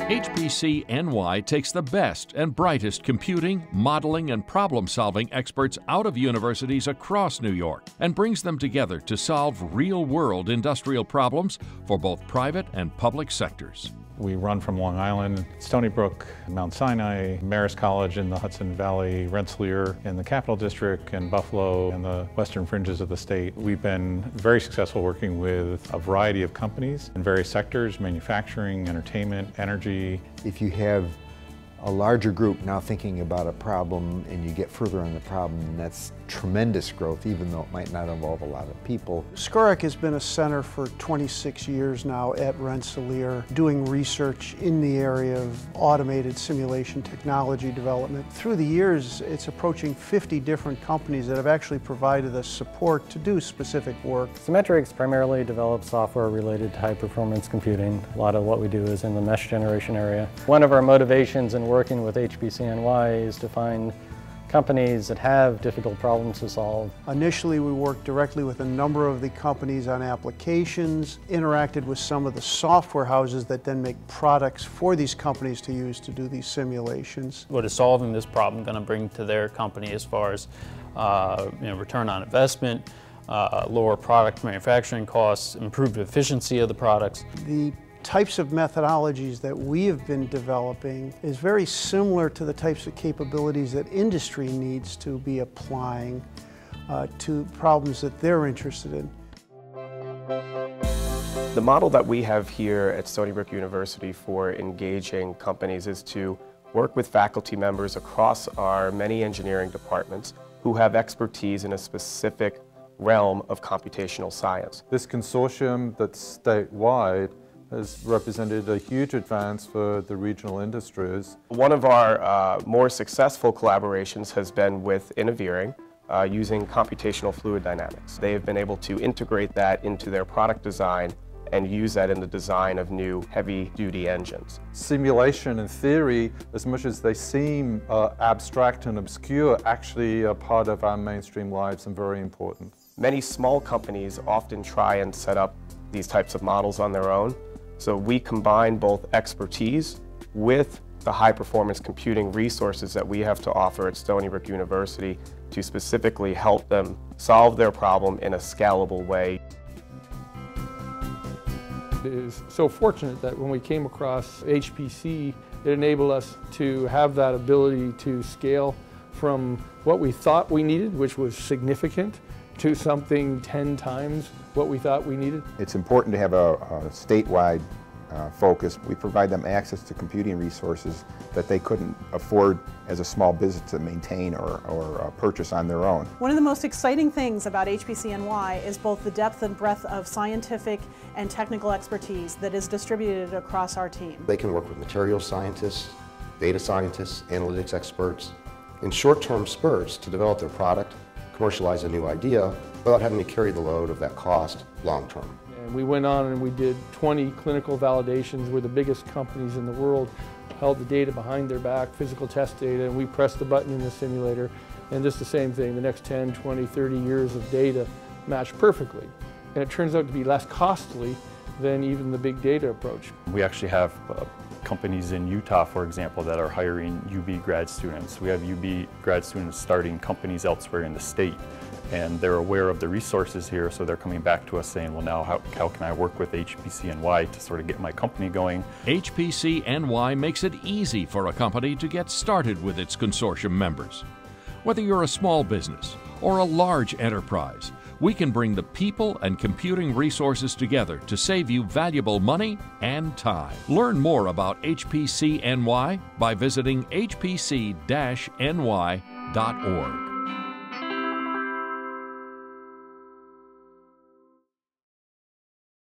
HPC NY takes the best and brightest computing, modeling, and problem-solving experts out of universities across New York and brings them together to solve real-world industrial problems for both private and public sectors. We run from Long Island, Stony Brook, Mount Sinai, Marist College in the Hudson Valley, Rensselaer in the Capital District, and Buffalo and the western fringes of the state. We've been very successful working with a variety of companies in various sectors: manufacturing, entertainment, energy. If you have a larger group now thinking about a problem and you get further on the problem, that's tremendous growth, even though it might not involve a lot of people. SCOREC has been a center for 26 years now at Rensselaer, doing research in the area of automated simulation technology development. Through the years, it's approaching 50 different companies that have actually provided us support to do specific work. Symmetrix primarily develops software related to high-performance computing. A lot of what we do is in the mesh generation area. One of our motivations in working with HPCNY is to find companies that have difficult problems to solve. Initially, we worked directly with a number of the companies on applications, interacted with some of the software houses that then make products for these companies to use to do these simulations. What is solving this problem going to bring to their company as far as return on investment, lower product manufacturing costs, improved efficiency of the products. The types of methodologies that we have been developing is very similar to the types of capabilities that industry needs to be applying to problems that they're interested in. The model that we have here at Stony Brook University for engaging companies is to work with faculty members across our many engineering departments who have expertise in a specific realm of computational science. This consortium that's statewide has represented a huge advance for the regional industries. One of our more successful collaborations has been with Innoveering using computational fluid dynamics. They have been able to integrate that into their product design and use that in the design of new heavy-duty engines. Simulation and theory, as much as they seem abstract and obscure, actually are part of our mainstream lives and very important. Many small companies often try and set up these types of models on their own. So we combine both expertise with the high-performance computing resources that we have to offer at Stony Brook University to specifically help them solve their problem in a scalable way. It is so fortunate that when we came across HPC, it enabled us to have that ability to scale from what we thought we needed, which was significant, to something 10 times what we thought we needed. It's important to have a statewide focus. We provide them access to computing resources that they couldn't afford as a small business to maintain or purchase on their own. One of the most exciting things about HPCNY is both the depth and breadth of scientific and technical expertise that is distributed across our team. They can work with materials scientists, data scientists, analytics experts in short-term spurts to develop their product, commercialize a new idea without having to carry the load of that cost long term. And we went on and we did 20 clinical validations where the biggest companies in the world held the data behind their back, physical test data, and we pressed the button in the simulator. And just the same thing, the next 10, 20, 30 years of data matched perfectly. And it turns out to be less costly than even the big data approach. We actually have companies in Utah, for example, that are hiring UB grad students. We have UB grad students starting companies elsewhere in the state, and they're aware of the resources here, so they're coming back to us saying, well, now how can I work with HPCNY to sort of get my company going? HPCNY makes it easy for a company to get started with its consortium members. Whether you're a small business or a large enterprise, we can bring the people and computing resources together to save you valuable money and time. Learn more about HPCNY by visiting hpc-ny.org.